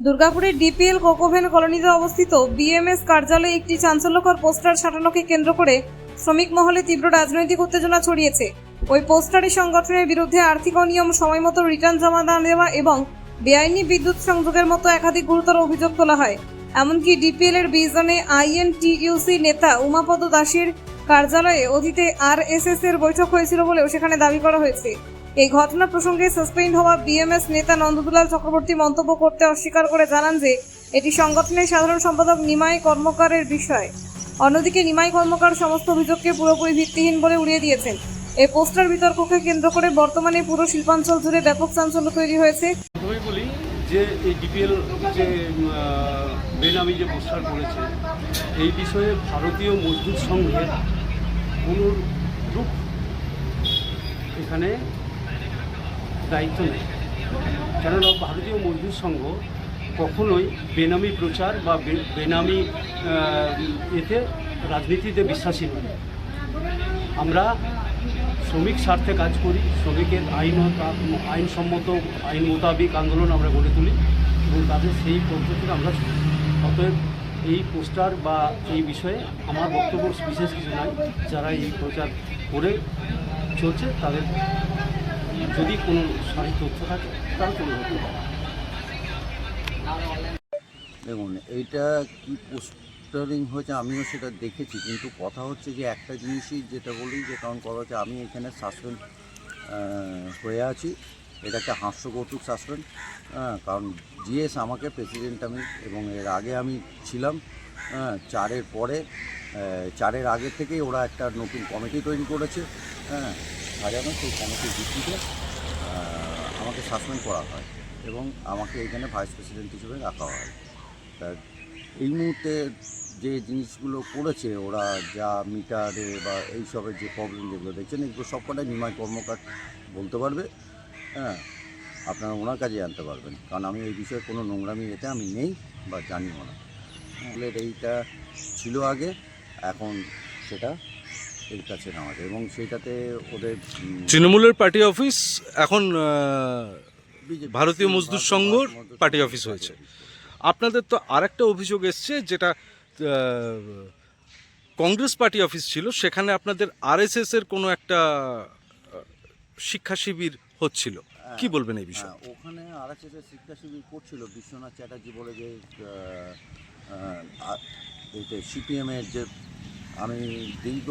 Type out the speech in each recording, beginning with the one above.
দুর্গাপুরের DPL Coke Oven কলোনিতে অবস্থিত বিএমএস কার্যালয়ে একটি চাঞ্চল্যকর পোস্টার ছাটানোকে কেন্দ্র করে শ্রমিক মহলে তীব্র রাজনৈতিক উত্তেজনা ছড়িয়েছে। ওই পোস্টারে সংগঠনের বিরুদ্ধে আর্থিক অনিয়ম, সময়মতো রিটার্ন জমা না দেওয়া এবং বেআইনি বিদ্যুৎ সংযোগের মতো একাধিক গুরুতর অভিযোগ তোলা হয়। এমনকি ডিপিএল এর 20 জনে আইএনটিইউসি নেতা উমাপদ দাসের কার্যালয়ে অতীতে আরএসএস এর বৈঠক হয়েছিল বলেও সেখানে দাবি করা হয়েছে। এই ঘটনা প্রসঙ্গে সাসপেন্ড হওয়া বিএমএস নেতা নন্দদুলাল চক্রবর্তী মন্তব্য করতে অস্বীকার করে জানান যে এটি সংগঠনের সাধারণ সম্পাদক নিমাই কর্মকারের বিষয়। অন্যদিকে নিমাই কর্মকার সমস্ত অভিযোগকে পুরোপুরি ভিত্তিহীন বলে উড়িয়ে দিয়েছেন। এই পোস্টার বিতর্ককে কেন্দ্র করে বর্তমানে পুরো শিল্পাঞ্চল জুড়ে ব্যাপক চাঞ্চল্য তৈরি হয়েছে। প্রথমেই বলি যে এই ডিপিএল যে বেনামি যে পোস্টার করেছে এই বিষয়ে ভারতীয় মজদুর সংঘের কোনো রূপ এখানে দায়িত্ব নেই। কেননা ভারতীয় মজদুর সংঘ কখনোই বেনামি প্রচার বা বেনামি এতে রাজনীতিতে বিশ্বাসী নয়। আমরা শ্রমিক স্বার্থে কাজ করি, শ্রমিকের আইনসম্মত আইন মোতাবিক আন্দোলন আমরা গড়ে তুলি এবং তাদের সেই পদ্ধতিতে আমরা অতএব এই পোস্টার বা এই বিষয়ে আমার বক্তব্য বিশেষ কিছু নাই। যারা এই প্রচার করে চলছে তাদের যদি কোনো সঠিক তথ্য থাকে তারা তুলে ধরতে পারে। দেখুন, এইটা কি পোস্টারিং হয়েছে আমিও সেটা দেখেছি, কিন্তু কথা হচ্ছে যে একটা জিনিসই যেটা বলি যে কারণ কথা হচ্ছে আমি এখানে সাসপেন্ড হয়ে আছি। এটাকে হাস্যকৌতুক সাসপেন্ড, কারণ জিএস আমাকে প্রেসিডেন্ট আমি এবং এর আগে আমি ছিলাম। 4-এর পরে 4-এর আগে থেকেই ওরা একটা নতুন কমিটি তৈরি করেছে। সাজানো সেই কমিটির ভিত্তিতে আমাকে সাসপেন্ড করা হয় এবং আমাকে এখানে ভাইস প্রেসিডেন্ট হিসেবে রাখা হয়। তা এই মুহূর্তে যে জিনিসগুলো করেছে ওরা, যা মিটারে বা এইসবের যে প্রবলেম যেগুলো দেখছেন, এগুলো সবকটাই নিমাই কর্মকার বলতে পারবে। আপনারা ওনার কাছে জানতে পারবেন, কারণ আমি এই বিষয়ে কোনো নোংরামি এতে আমি নেই বা জানিও না। এইটা ছিল আগে, এখন সেটা এর কাছে নেওয়া যায় এবং সেইটাতে ওদের তৃণমূলের পার্টি অফিস এখন ভারতীয় মজদুর সংঘর পার্টি অফিস হয়েছে। আপনাদের তো আরেকটা অভিযোগ এসছে, যেটা কংগ্রেস পার্টি অফিস ছিল, সেখানে আপনাদের আরএসএস এর কোনো একটা শিক্ষা শিবির হচ্ছিল। কি বলবেন এই বিষয়ে? ওখানে আরএসএস এর শিক্ষা শিবির করছিল বিশ্বনাথ চ্যাটার্জি বলে, যে এইটা সিপিএমের, যে আমি দীর্ঘ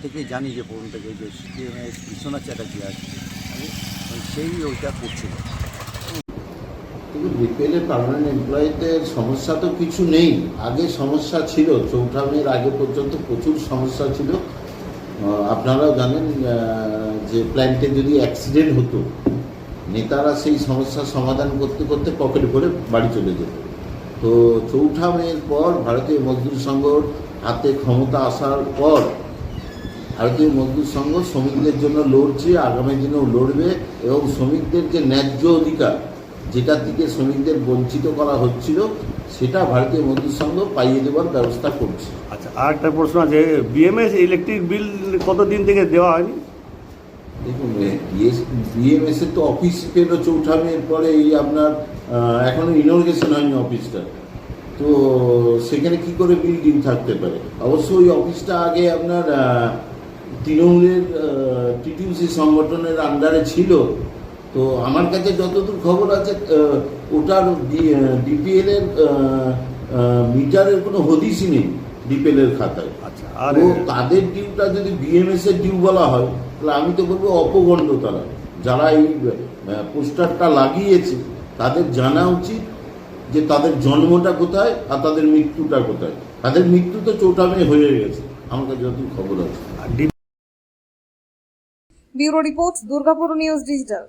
থেকেই জানি যে প্রথম থেকে যে সিপিএমের বিশ্বনাথ চ্যাটার্জি আছে, সেই ওইটা করছিল। কিন্তু বিপিএলের পার্মানেন্ট এমপ্লয়িদের সমস্যা তো কিছু নেই। আগে সমস্যা ছিল, 4ঠা মের আগে পর্যন্ত প্রচুর সমস্যা ছিল। আপনারাও জানেন যে প্ল্যান্টে যদি অ্যাক্সিডেন্ট হতো, নেতারা সেই সমস্যার সমাধান করতে করতে পকেট ভরে বাড়ি চলে যেত। তো 4ঠা মের পর ভারতীয় মজদুর সংঘর হাতে ক্ষমতা আসার পর ভারতীয় মজদুর সংঘ শ্রমিকদের জন্য লড়ছে, আগামী দিনেও লড়বে এবং শ্রমিকদের যে ন্যায্য অধিকার, যেটার দিকে শ্রমিকদের বঞ্চিত করা হচ্ছিল, সেটা ভারতীয় মজদুর সংঘ পাইয়ে দেওয়ার ব্যবস্থা করছে। আচ্ছা, আর একটা প্রশ্ন আছে, বিএমএস ইলেকট্রিক বিল কতদিন থেকে দেওয়া হয়নি? দেখুন, বিএমএস এর তো অফিস পেল 4ঠা মের পরে, এই আপনার এখনো ইনগ্রেশন হয়নি অফিসটা, তো সেখানে কি করে বিল ডিউ থাকতে পারে? অবশ্যই ওই অফিসটা আগে আপনার তৃণমূলের টিটিউসি সংগঠনের আন্ডারে ছিল। তো আমার কাছে যতদূর খবর আছে, ওটার ডিপিএল এর মিটারের কোনো হদিসই নেই ডিপিএল এর খাতায়। আচ্ছা, আর তাদের ডিউটা যদি বিএমএস এর ডিউ বলা হয়, তাহলে আমি তো বলবো অপগণ্ড। তারা যারা এই পোস্টারটা লাগিয়েছে তাদের জানা উচিত যে তাদের জন্মটা কোথায় আর তাদের মৃত্যুটা কোথায়। তাদের মৃত্যু তো 4ঠা মে হয়ে গেছে আমার কাছে যতদূর খবর আছে। Bureau report, Durgapur news digital.